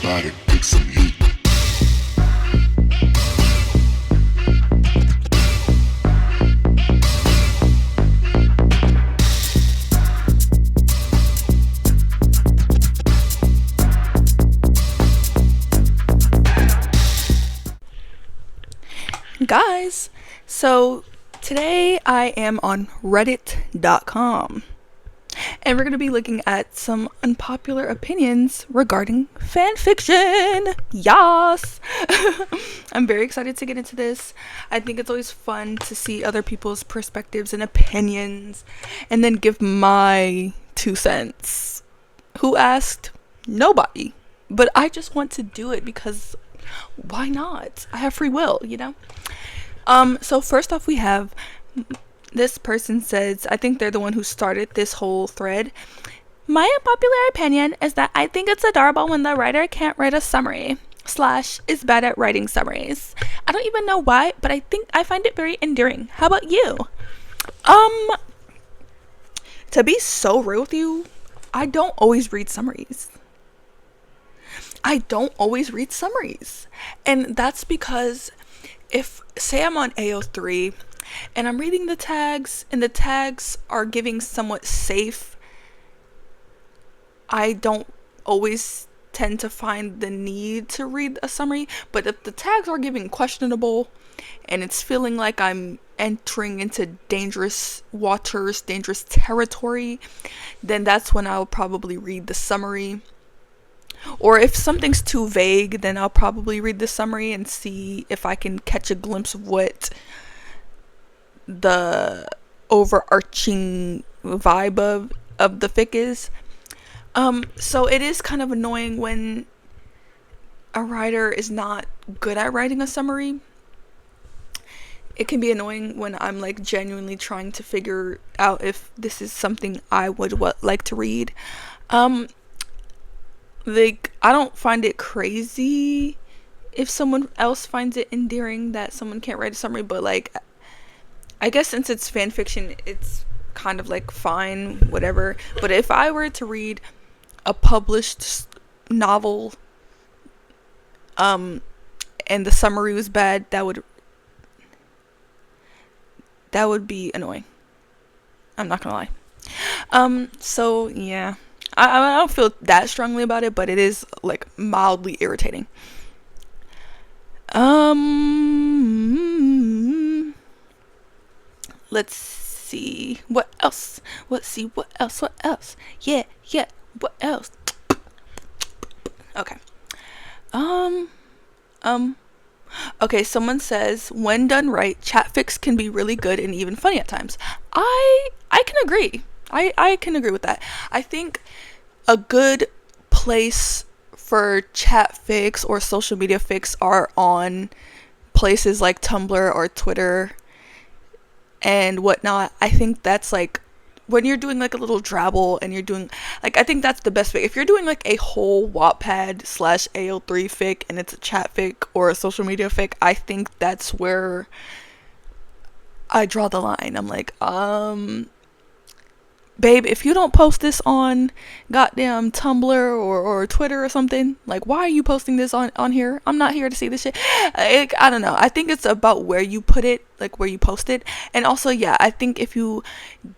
about it, kick some heat. Guys, so today I am on reddit.com and we're going to be looking at some unpopular opinions regarding fan fiction. Yas! I'm very excited to get into this. I think it's always fun to see other people's perspectives and opinions and then give my 2 cents. Who asked? Nobody. But I just want to do it because why not? I have free will, you know? So first off, we have this person says, I think they're the one who started this whole thread. My unpopular opinion is that I think it's adorable when the writer can't write a summary / is bad at writing summaries. I don't even know why, but I find it very endearing. How about you? To be so real with you, I don't always read summaries. And that's because if, say I'm on AO3 and I'm reading the tags and the tags are giving somewhat safe, I don't always tend to find the need to read a summary. But if the tags are giving questionable and it's feeling like I'm entering into dangerous waters, dangerous territory, then that's when I'll probably read the summary. Or if something's too vague, then I'll probably read the summary and see if I can catch a glimpse of what the overarching vibe of the fic is. So it is kind of annoying when a writer is not good at writing a summary. It can be annoying when I'm like genuinely trying to figure out if this is something I would like to read. Like, I don't find it crazy if someone else finds it endearing that someone can't write a summary, but like, I guess since it's fan fiction, it's kind of like fine, whatever. But if I were to read a published novel, and the summary was bad, that would be annoying. I'm not gonna lie. So yeah. I don't feel that strongly about it, but it is like mildly irritating. Let's see what else. What else? Yeah. What else? Okay. Okay, someone says, when done right, chatfics can be really good and even funny at times. I can agree. I can agree with that. I think a good place for chat fics or social media fics are on places like Tumblr or Twitter and whatnot. I think that's like when you're doing like a little Drabble and you're doing like, I think that's the best fic. If you're doing like a whole Wattpad / AO3 fic and it's a chat fic or a social media fic, I think that's where I draw the line. I'm like, babe, if you don't post this on goddamn Tumblr or Twitter or something, like, why are you posting this on here? I'm not here to see this shit. I don't know. I think it's about where you put it, like where you post it. And also, yeah, I think if you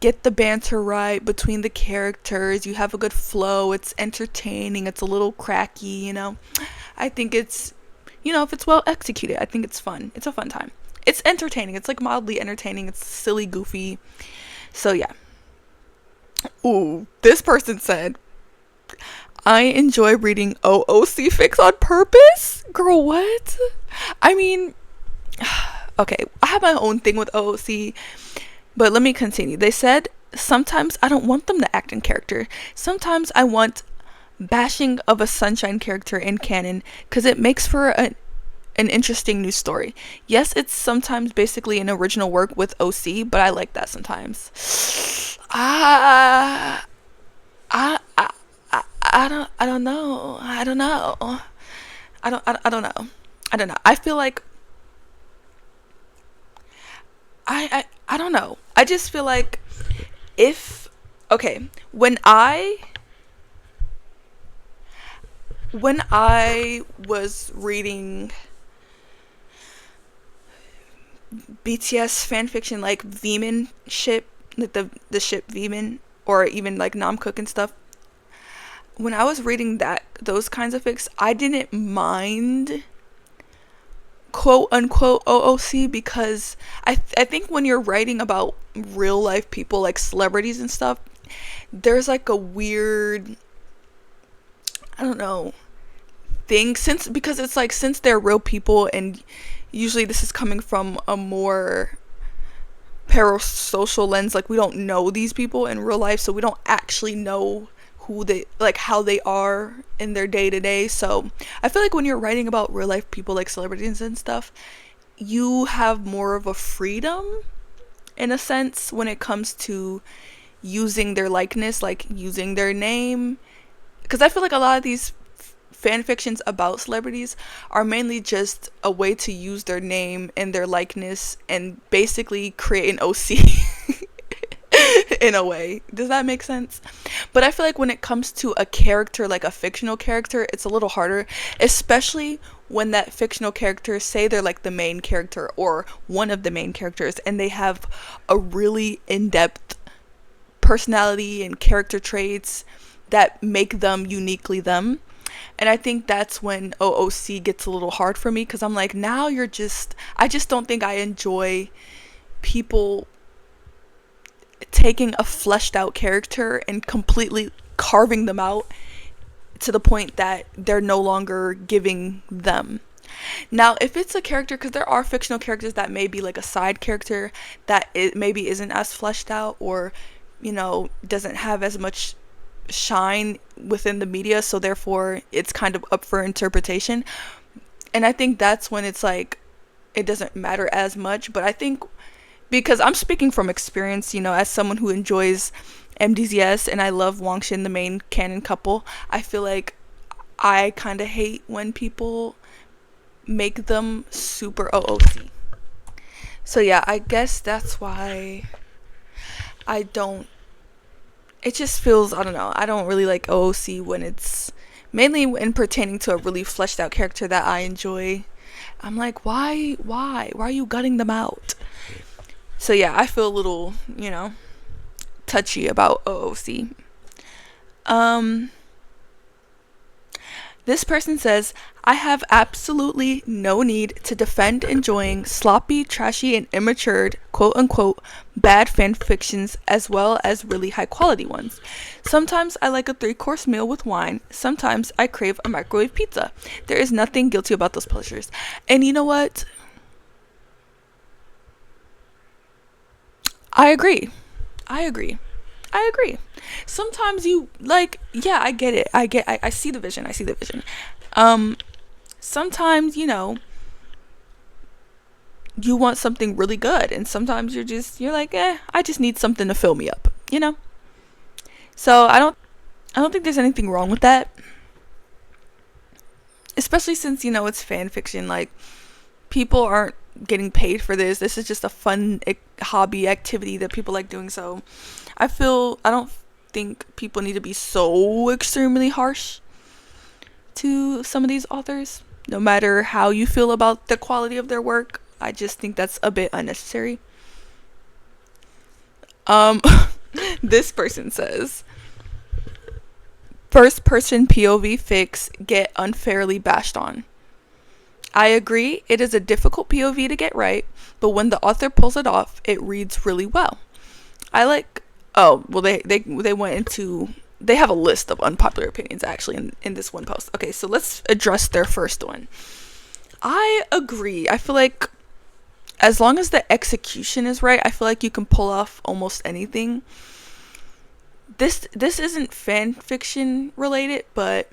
get the banter right between the characters, you have a good flow, it's entertaining, it's a little cracky, you know. I think it's, you know, if it's well executed, I think it's fun. It's a fun time. It's entertaining. It's like mildly entertaining. It's silly, goofy. So, yeah. Ooh, this person said, I enjoy reading OOC fics on purpose? Girl, what? I mean, okay, I have my own thing with OOC, but let me continue. They said, sometimes I don't want them to act in character. Sometimes I want bashing of a sunshine character in canon because it makes for an interesting new story. Yes, it's sometimes basically an original work with OC, but I like that sometimes. I don't know. I don't know. I feel like I don't know. I just feel like if, okay, when When I was reading BTS fanfiction, like Veeman ship, like the ship Veeman, or even like Namkook and stuff, when I was reading those kinds of fics, I didn't mind quote unquote OOC, because I think when you're writing about real life people like celebrities and stuff, there's like a weird, I don't know, thing, because it's like, since they're real people, and usually this is coming from a more parasocial lens, like we don't know these people in real life, so we don't actually know who they, like how they are in their day to day. So I feel like when you're writing about real life people like celebrities and stuff, you have more of a freedom in a sense when it comes to using their likeness, like using their name, because I feel like a lot of these fan fictions about celebrities are mainly just a way to use their name and their likeness and basically create an OC in a way. Does that make sense? But I feel like when it comes to a character, like a fictional character, it's a little harder, especially when that fictional character, say they're like the main character or one of the main characters, and they have a really in-depth personality and character traits that make them uniquely them. And I think that's when OOC gets a little hard for me, because I'm like, now I just don't think I enjoy people taking a fleshed out character and completely carving them out to the point that they're no longer giving them. Now, if it's a character, because there are fictional characters that may be like a side character that it maybe isn't as fleshed out, or, doesn't have as much shine within the media, so therefore it's kind of up for interpretation. And I think that's when it's like, it doesn't matter as much. But I think, because I'm speaking from experience, as someone who enjoys MDZS and I love Wangshin, the main canon couple, I feel like I kind of hate when people make them super OOC. So yeah, I guess that's why it just feels, I don't know, I don't really like OOC when it's mainly in pertaining to a really fleshed out character that I enjoy. I'm like, why are you gutting them out? So yeah, I feel a little, touchy about OOC. This person says, I have absolutely no need to defend enjoying sloppy, trashy, and immature, quote-unquote, bad fan fictions as well as really high-quality ones. Sometimes I like a 3-course meal with wine. Sometimes I crave a microwave pizza. There is nothing guilty about those pleasures. And you know what? I agree. Sometimes you like, yeah, I get it. I see the vision. Sometimes, you want something really good, and sometimes you're like, I just need something to fill me up, So I don't think there's anything wrong with that. Especially since, it's fan fiction, like people aren't getting paid for this. This is just a fun hobby activity that people like doing. So I don't think people need to be so extremely harsh to some of these authors, no matter how you feel about the quality of their work. I just think that's a bit unnecessary. This person says, first person POV fics get unfairly bashed on. I agree, it is a difficult POV to get right, but when the author pulls it off, it reads really well. They went into, they have a list of unpopular opinions actually in this one post. Okay, so let's address their first one. I agree. I feel like as long as the execution is right, I feel like you can pull off almost anything. This isn't fan fiction related, but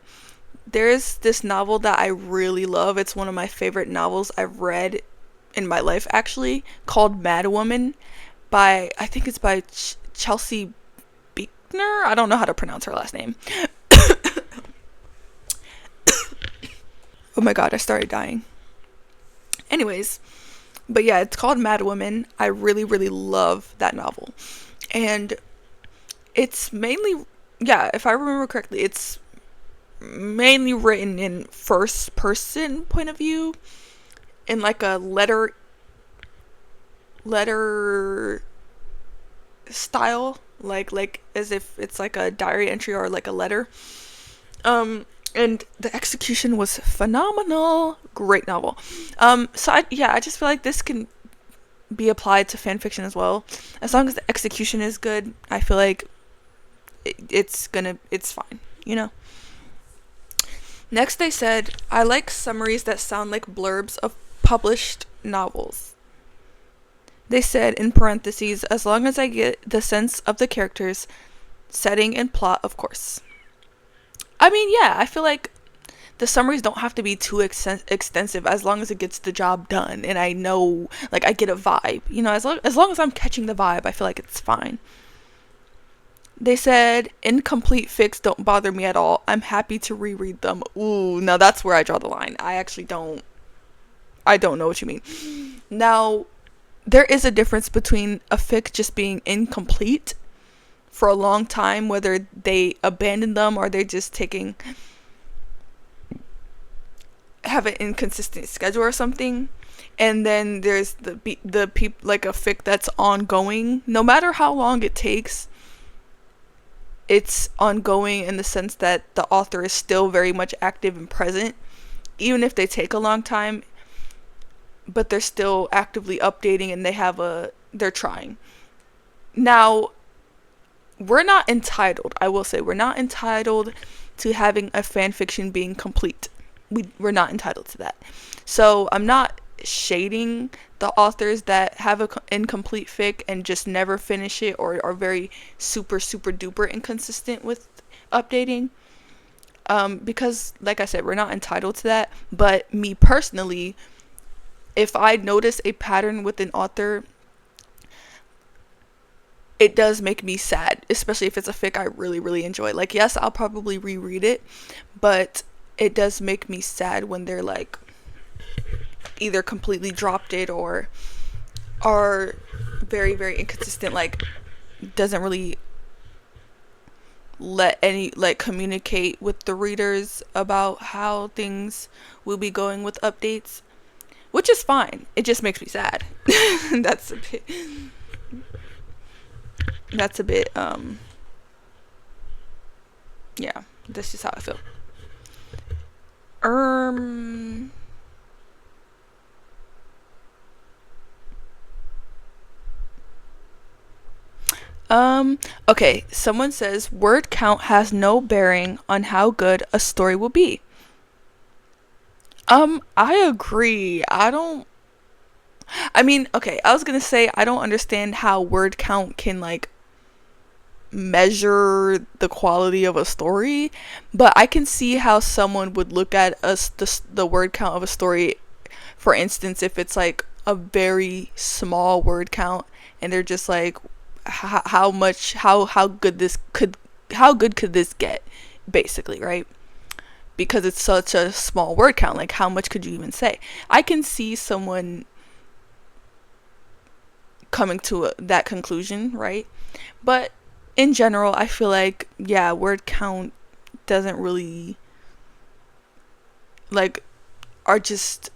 there's this novel that I really love. It's one of my favorite novels I've read in my life, actually, called Mad Woman I think it's by Chelsea Beekner. I don't know how to pronounce her last name. Oh my god, I started dying. Anyways, but yeah, it's called Mad Woman. I really, really love that novel. And it's mainly, if I remember correctly, it's mainly written in first person point of view, in like a letter style, like as if it's like a diary entry or like a letter. And the execution was phenomenal. Great novel. I just feel like this can be applied to fan fiction as well. As long as the execution is good, I feel like it's fine, you know. Next, they said, I like summaries that sound like blurbs of published novels. They said, in parentheses, as long as I get the sense of the characters, setting, and plot, of course. I mean, yeah, I feel like the summaries don't have to be too extensive as long as it gets the job done. And I know, like, I get a vibe. You know, as long as I'm catching the vibe, I feel like it's fine. They said, incomplete fics don't bother me at all. I'm happy to reread them. Ooh, now that's where I draw the line. I don't know what you mean. Now, there is a difference between a fic just being incomplete for a long time, whether they abandon them or they're just have an inconsistent schedule or something. And then there's the like a fic that's ongoing. No matter how long it takes, it's ongoing in the sense that the author is still very much active and present, even if they take a long time, but they're still actively updating and they're trying. Now, we're not entitled, I will say, we're not entitled to having a fan fiction being complete. We're not entitled to that. So I'm not shading the authors that have an incomplete fic and just never finish it, or are very super duper inconsistent with updating, because like I said, we're not entitled to that. But me personally, if I notice a pattern with an author, it does make me sad, especially if it's a fic I really enjoy. Like, yes, I'll probably reread it, but it does make me sad when they're like either completely dropped it or are very inconsistent, like doesn't really let any like communicate with the readers about how things will be going with updates, which is fine. It just makes me sad. that's a bit yeah, that's just how I feel. Okay, someone says word count has no bearing on how good a story will be. I agree. I mean, okay, I was gonna say I don't understand how word count can like measure the quality of a story, but I can see how someone would look at the word count of a story. For instance, if it's like a very small word count and they're just like, how good could this get, basically, right? Because it's such a small word count, like how much could you even say? I can see someone coming to that conclusion, right? But in general, I feel like, yeah, word count doesn't really like are just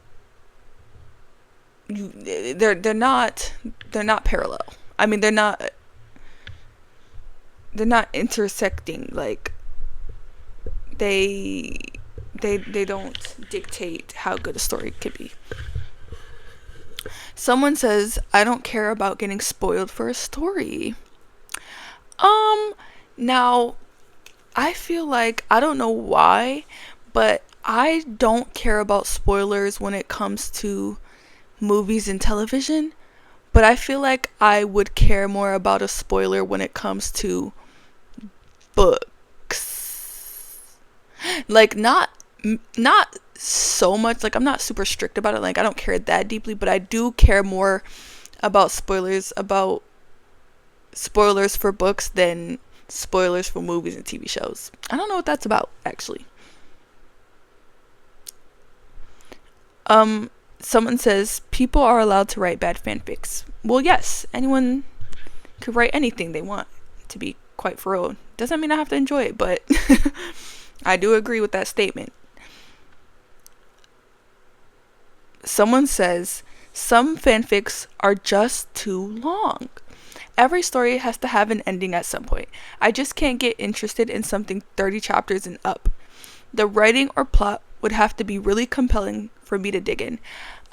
they're not parallel. I mean, they're not intersecting. Like they don't dictate how good a story could be. Someone says, I don't care about getting spoiled for a story. Now, I feel like, I don't know why, but I don't care about spoilers when it comes to movies and television, but I feel like I would care more about a spoiler when it comes to books. Like, not so much, like, I'm not super strict about it, like, I don't care that deeply, but I do care more about spoilers for books than spoilers for movies and TV shows. I don't know what that's about, actually. Someone says, people are allowed to write bad fanfics. Well, yes, anyone could write anything they want, to be quite for real. Doesn't mean I have to enjoy it, but I do agree with that statement. Someone says, some fanfics are just too long. Every story has to have an ending at some point. I just can't get interested in something 30 chapters and up. The writing or plot would have to be really compelling for me to dig in.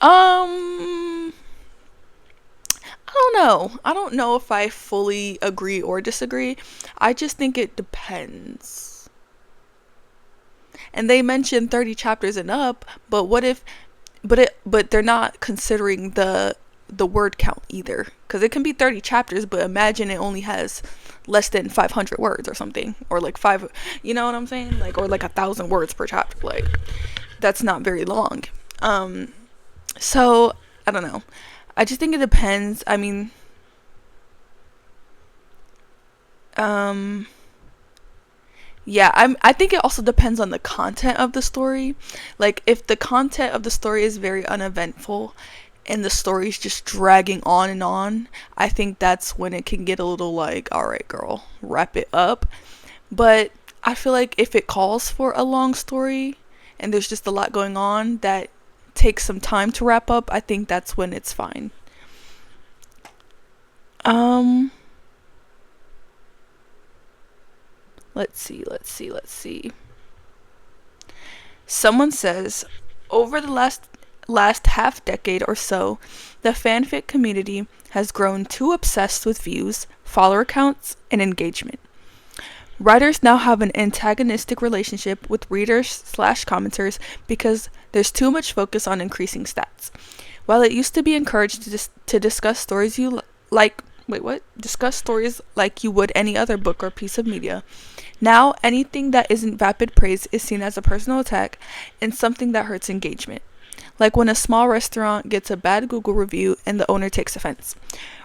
I don't know. I don't know if I fully agree or disagree. I just think it depends. And they mentioned 30 chapters and up, but what if but they're not considering the word count either, cuz it can be 30 chapters, but imagine it only has less than 500 words or something, or like 5, you know what I'm saying? Like, or like 1,000 words per chapter. Like, that's not very long. So I don't know. I just think it depends. I mean, yeah, I think it also depends on the content of the story. Like, if the content of the story is very uneventful and the story's just dragging on and on, I think that's when it can get a little like, all right, girl, wrap it up. But I feel like if it calls for a long story and there's just a lot going on that takes some time to wrap up, I think that's when it's fine. Um, let's see. Someone says, over the last half decade or so, the fanfic community has grown too obsessed with views, follower counts, and engagement. Writers now have an antagonistic relationship with readers slash commenters because there's too much focus on increasing stats. While it used to be encouraged to discuss stories you like, wait, what? Discuss stories like you would any other book or piece of media. Now, anything that isn't vapid praise is seen as a personal attack and something that hurts engagement. Like when a small restaurant gets a bad Google review and the owner takes offense.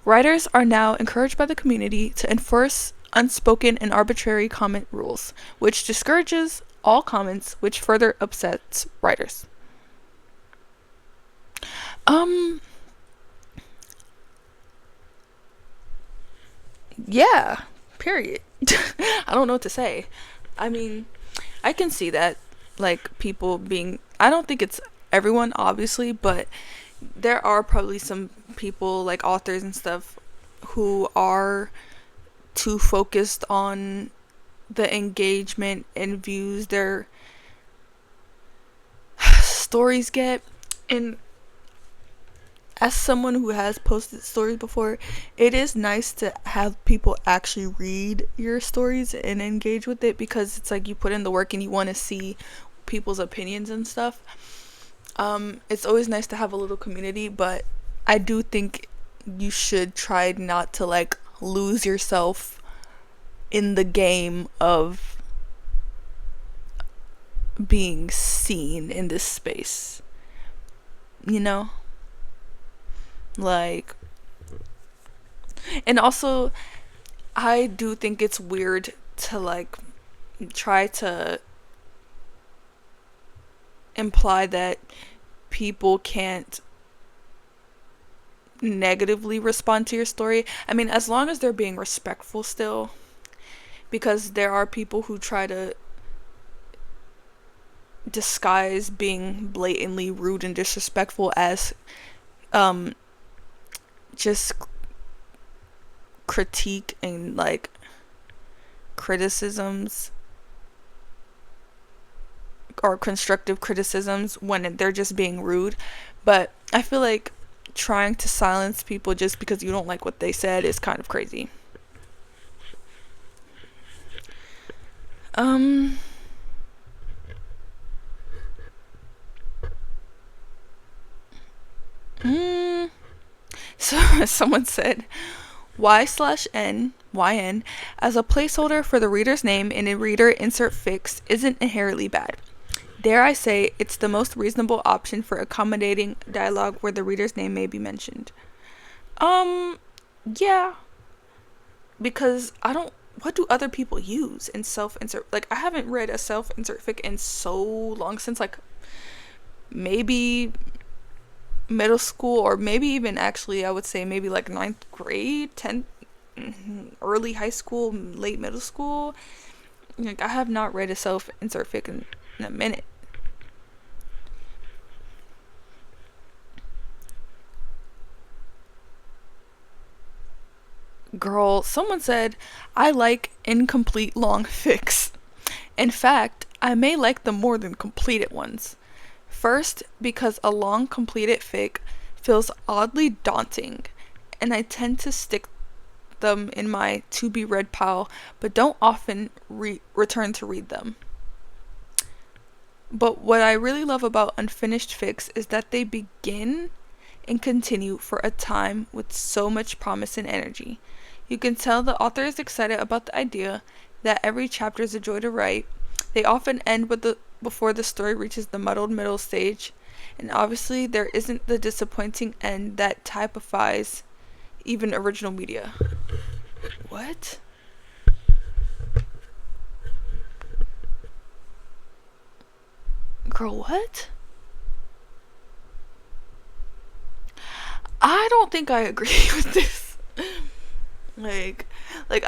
Writers are now encouraged by the community to enforce unspoken and arbitrary comment rules, which discourages all comments, which further upsets writers. Um, yeah, period. I don't know what to say. I mean, I can see that, like, people being, I don't think it's everyone, obviously, but there are probably some people, like authors and stuff, who are too focused on the engagement and views their stories get. And as someone who has posted stories before, it is nice to have people actually read your stories and engage with it, because it's like you put in the work and you want to see people's opinions and stuff. It's always nice to have a little community, but I do think you should try not to like lose yourself in the game of being seen in this space. You know? Like, and also, I do think it's weird to like try to imply that people can't negatively respond to your story. I mean, as long as they're being respectful still, because there are people who try to disguise being blatantly rude and disrespectful as just critique and like criticisms or constructive criticisms when they're just being rude. But I feel like trying to silence people just because you don't like what they said is kind of crazy. Um mm, so someone said y/n as a placeholder for the reader's name in a reader insert fix isn't inherently bad. Dare I say, it's the most reasonable option for accommodating dialogue where the reader's name may be mentioned. Yeah, because I don't. What do other people use in self-insert? Like, I haven't read a self-insert fic in so long, since like maybe middle school, or maybe even actually I would say maybe like ninth grade, 10th, early high school, late middle school. Like, I have not read a self-insert fic in a minute. Girl, someone said, I like incomplete long fics. In fact, I may like them more than completed ones. First, because a long completed fic feels oddly daunting, and I tend to stick them in my to be read pile, but don't often return to read them. But what I really love about unfinished fics is that they begin and continue for a time with so much promise and energy. You can tell the author is excited about the idea, that every chapter is a joy to write. They often end with before the story reaches the muddled middle stage, and obviously there isn't the disappointing end that typifies even original media. What? Girl, what? I don't think I agree with this. like like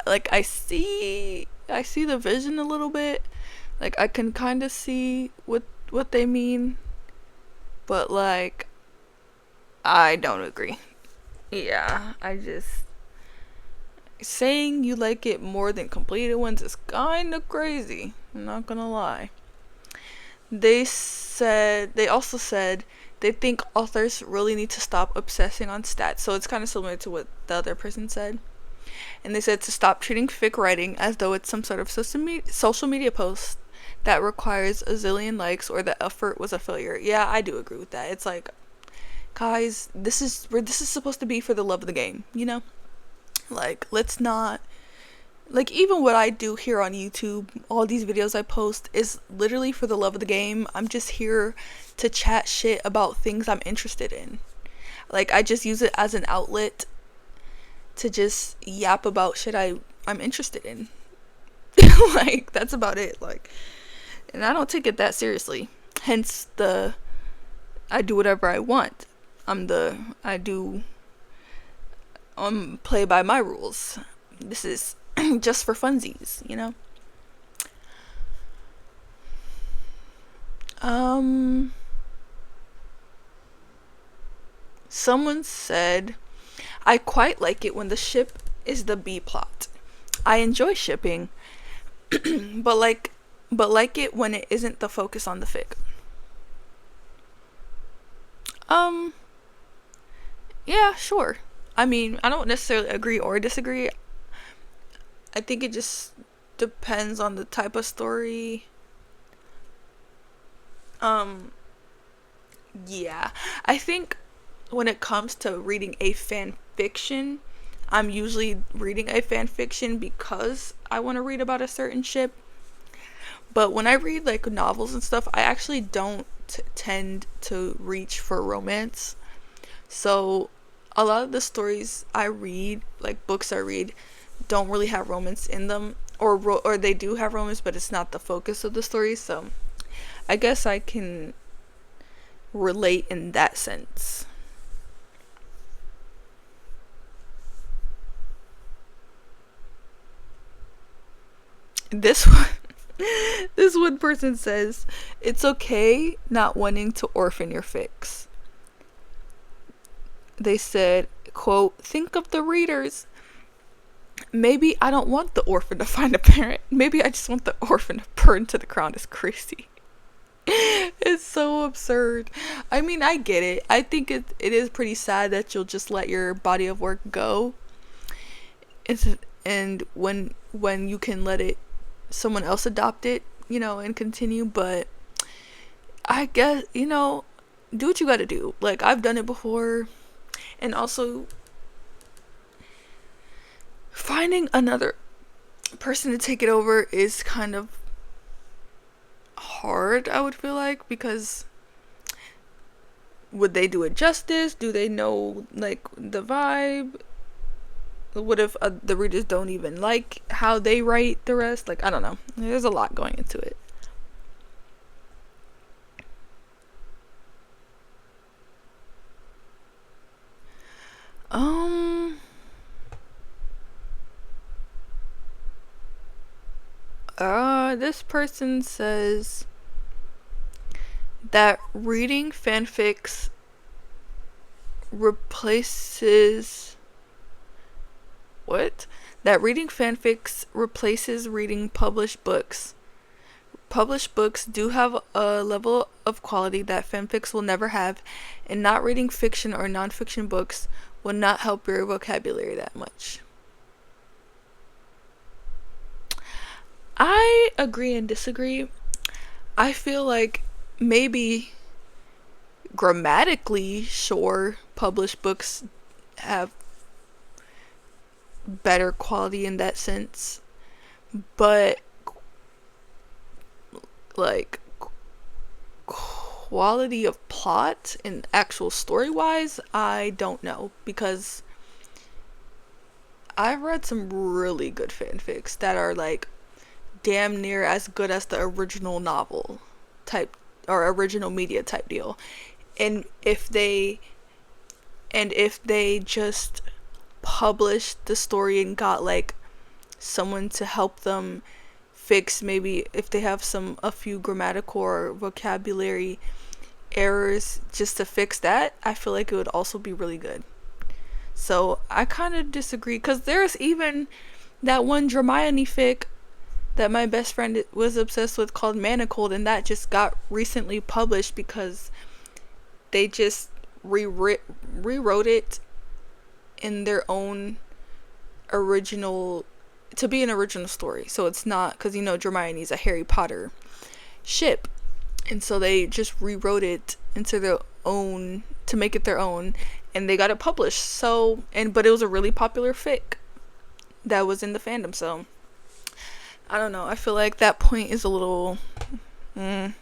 like I see the vision a little bit. Like, I can kind of see what they mean, but like, I don't agree. Yeah, I just, saying you like it more than completed ones is kind of crazy. I'm not gonna lie. They also said they think authors really need to stop obsessing on stats. So it's kind of similar to what the other person said. And they said to stop treating fic writing as though it's some sort of social media post that requires a zillion likes or the effort was a failure. Yeah, I do agree with that. It's like, guys, this is where this is supposed to be for the love of the game, you know? Like, let's not, like, even what I do here on YouTube, all these videos I post is literally for the love of the game. I'm just here to chat shit about things I'm interested in. Like, I just use it as an outlet to just yap about shit I'm interested in. Like, that's about it. Like, and I don't take it that seriously. Hence the I do whatever I want. I do play by my rules. This is just for funsies, you know? Someone said, I quite like it when the ship is the B plot. I enjoy shipping, but like it when it isn't the focus on the fic. Um, yeah, sure. I mean, I don't necessarily agree or disagree. I think it just depends on the type of story. Um, yeah. I think when it comes to reading a fan fiction, I'm usually reading a fan fiction because I want to read about a certain ship. But when I read like novels and stuff, I actually don't tend to reach for romance. So a lot of the stories I read, like books I read, don't really have romance in them, or they do have romance, but it's not the focus of the story. So I guess I can relate in that sense. This one, this one person says, it's okay not wanting to orphan your fix. They said, quote, think of the readers. Maybe I don't want the orphan to find a parent. Maybe I just want the orphan to burn to the ground. Is crazy. It's so absurd. I mean, I get it. I think it is pretty sad that you'll just let your body of work go. And when you can let it, someone else adopt it, you know, and continue. But I guess, you know, do what you gotta do. Like, I've done it before. And also, finding another person to take it over is kind of hard, I would feel like, because would they do it justice? Do they know, like, the vibe? What if the readers don't even like how they write the rest? Like, I don't know. There's a lot going into it. Um, this person says that reading fanfics replaces what? That reading fanfics replaces reading published books. Published books do have a level of quality that fanfics will never have, and not reading fiction or nonfiction books will not help your vocabulary that much. I agree and disagree. I feel like maybe grammatically, sure, published books have better quality in that sense, but like quality of plot and actual story wise, I don't know, because I've read some really good fanfics that are like damn near as good as the original novel type or original media type deal. And if they just published the story and got like someone to help them fix, maybe if they have a few grammatical or vocabulary errors, just to fix that, I feel like it would also be really good. So I kind of disagree, because there's even that one Hermione fic that my best friend was obsessed with called Manacled, and that just got recently published because they just rewrote it in their own original, to be an original story. So it's not, because Hermione's a Harry Potter ship, and so they just rewrote it into their own, to make it their own, and they got it published. So, but it was a really popular fic that was in the fandom. So I don't know, I feel like that point is a little um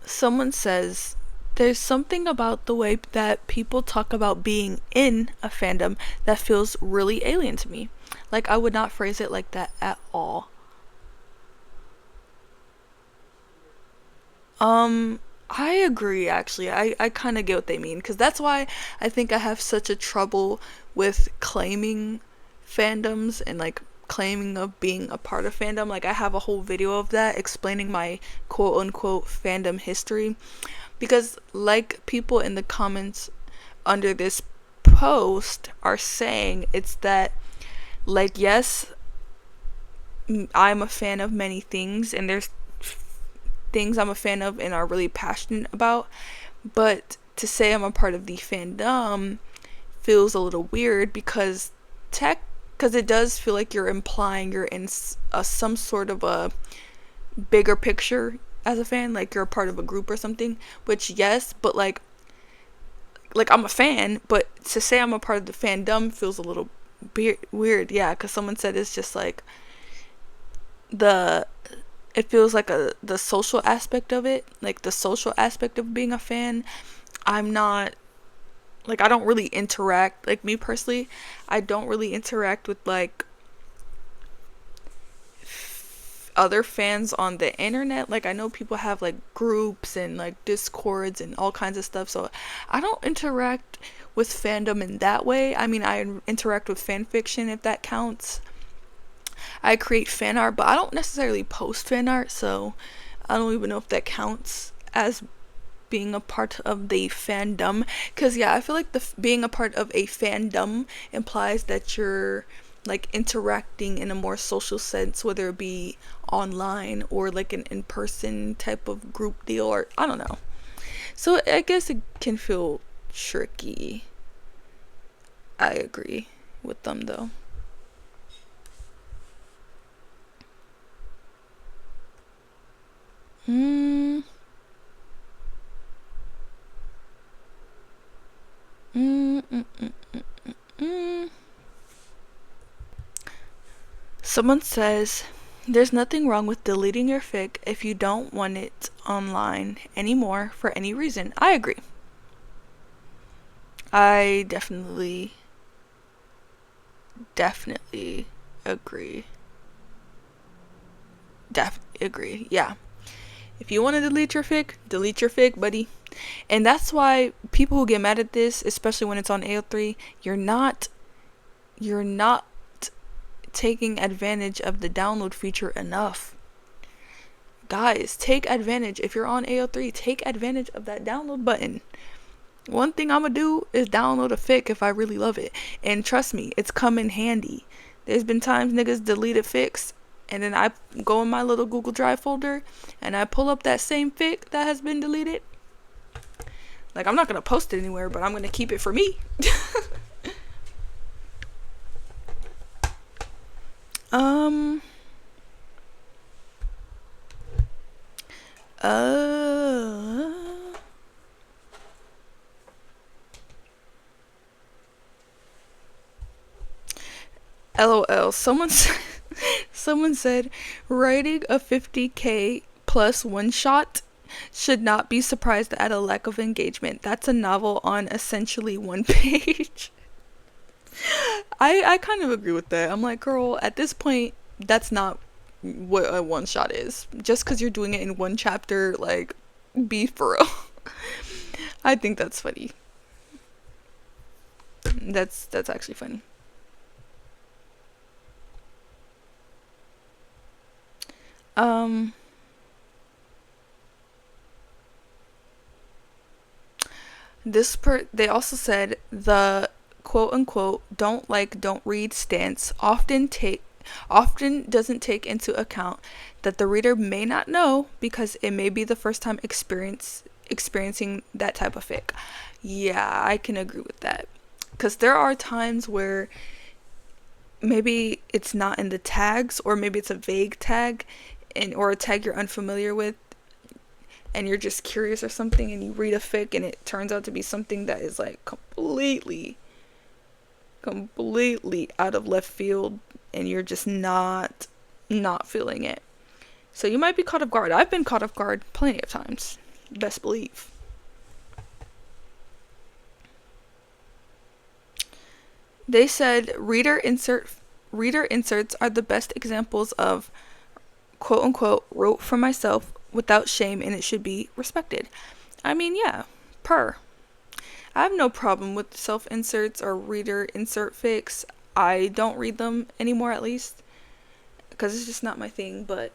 someone says there's something about the way that people talk about being in a fandom that feels really alien to me. Like, I would not phrase it like that at all. I agree, actually. I kind of get what they mean, because that's why I think I have such a trouble with claiming fandoms and like claiming of being a part of fandom. Like, I have a whole video of that explaining my quote unquote fandom history, because like people in the comments under this post are saying, it's that, like, yes, I'm a fan of many things, and there's things I'm a fan of and are really passionate about, but to say I'm a part of the fandom feels a little weird, because it does feel like you're implying you're in some sort of a bigger picture as a fan, like you're a part of a group or something, which yes, but like I'm a fan, but to say I'm a part of the fandom feels a little weird. Yeah, because someone said it's just like it feels like the social aspect of it, like the social aspect of being a fan. I'm not, like, I don't really interact, like, me personally, I don't really interact with like other fans on the internet. Like, I know people have like groups and like discords and all kinds of stuff, so I don't interact with fandom in that way. I mean, I interact with fan fiction, if that counts. I create fan art, but I don't necessarily post fan art, so I don't even know if that counts as being a part of the fandom. Because yeah, I feel like being a part of a fandom implies that you're like interacting in a more social sense, whether it be online or like an in-person type of group deal, or I don't know. So I guess it can feel tricky. I agree with them though. Mm, mm, mm, mm, mm, mm. Someone says, there's nothing wrong with deleting your fic if you don't want it online anymore for any reason. I agree. I definitely Definitely agree. Definitely agree. Yeah. If you want to delete your fic, buddy. And that's why people who get mad at this, especially when it's on AO3, you're not taking advantage of the download feature enough. Guys, take advantage. If you're on AO3, take advantage of that download button. One thing I'm gonna do is download a fic if I really love it. And trust me, it's come in handy. There's been times niggas deleted fics, and then I go in my little Google Drive folder and I pull up that same fic that has been deleted. Like, I'm not gonna post it anywhere, but I'm gonna keep it for me. um uh LOL. Someone said writing a 50K plus one shot should not be surprised at a lack of engagement. That's a novel on essentially one page. I kind of agree with that. I'm like, girl, at this point, that's not what a one shot is. Just because you're doing it in one chapter, like, be for real. I think that's funny. That's actually funny. Um, they also said the quote unquote don't read stance often doesn't take into account that the reader may not know because it may be the first time experiencing that type of fic. Yeah, I can agree with that. Because there are times where maybe it's not in the tags, or maybe it's a vague tag, or a tag you're unfamiliar with, and you're just curious or something, and you read a fic and it turns out to be something that is like completely out of left field, and you're just not feeling it. So you might be caught off guard. I've been caught off guard plenty of times. Best believe. They said reader inserts are the best examples of quote unquote wrote for myself without shame, and it should be respected. I mean, yeah, I have no problem with self inserts or reader insert fics. I don't read them anymore, at least, because it's just not my thing, but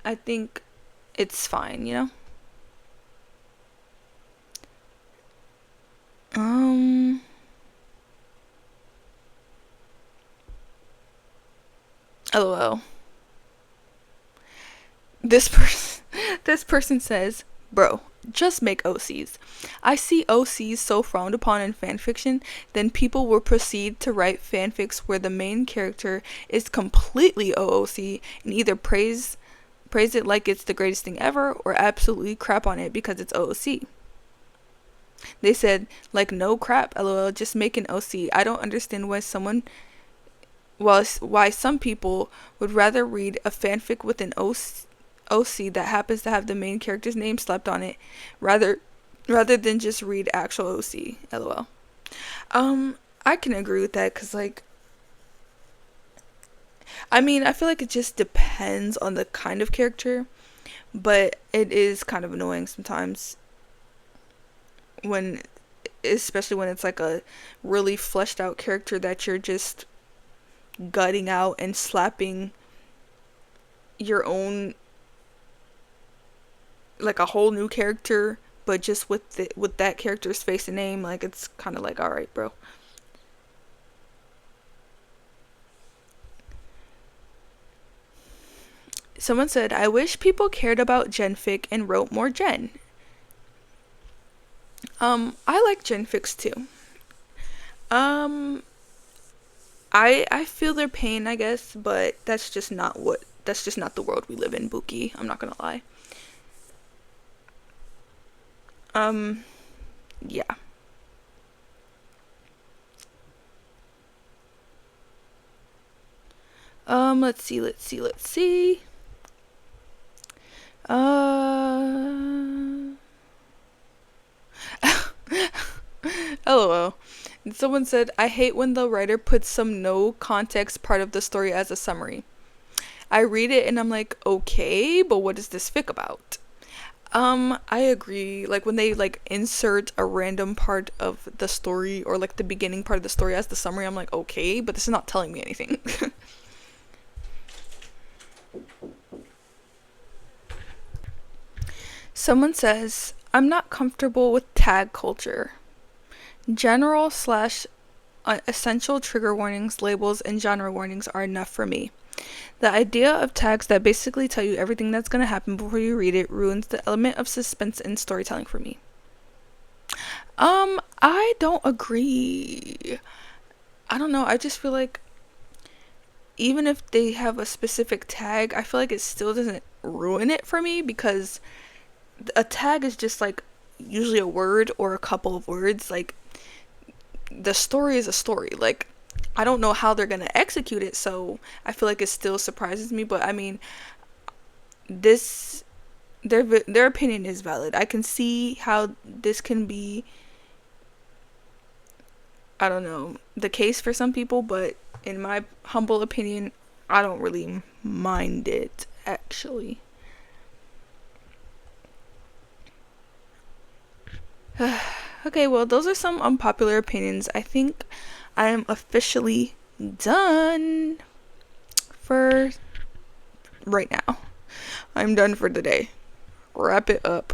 I think it's fine, you know? LOL. This person says, bro, just make OCs. I see OCs so frowned upon in fanfiction, then people will proceed to write fanfics where the main character is completely OOC and either praise it like it's the greatest thing ever or absolutely crap on it because it's OOC. They said, like, no crap, LOL, just make an OC. I don't understand why some people would rather read a fanfic with an OC that happens to have the main character's name slapped on it rather than just read actual OC. LOL. I can agree with that, because, like, I mean, I feel like it just depends on the kind of character, but it is kind of annoying sometimes especially when it's like a really fleshed out character that you're just gutting out and slapping your own, like, a whole new character, but just with that character's face and name. Like, it's kind of like, all right, bro. Someone said, I wish people cared about genfic and wrote more gen. I like genfics too. I feel their pain, I guess, but that's just not the world we live in, Buki. I'm not gonna lie. Yeah. Let's see. LOL. Someone said, I hate when the writer puts some no context part of the story as a summary. I read it and I'm like, okay, but what is this fic about? I agree. Like when they like insert a random part of the story or like the beginning part of the story as the summary, I'm like, okay, but this is not telling me anything. Someone says, I'm not comfortable with tag culture. General slash essential trigger warnings, labels, and genre warnings are enough for me. The idea of tags that basically tell you everything that's going to happen before you read it ruins the element of suspense in storytelling for me. I don't agree. I don't know. I just feel like even if they have a specific tag, I feel like it still doesn't ruin it for me because a tag is just like usually a word or a couple of words. Like the story is a story. Like I don't know how they're gonna execute it, so I feel like it still surprises me. But I mean, this their opinion is valid. I can see how this can be, I don't know, the case for some people, but in my humble opinion, I don't really mind it actually. Okay, well, those are some unpopular opinions. I think I am officially done for right now. I'm done for today. Wrap it up.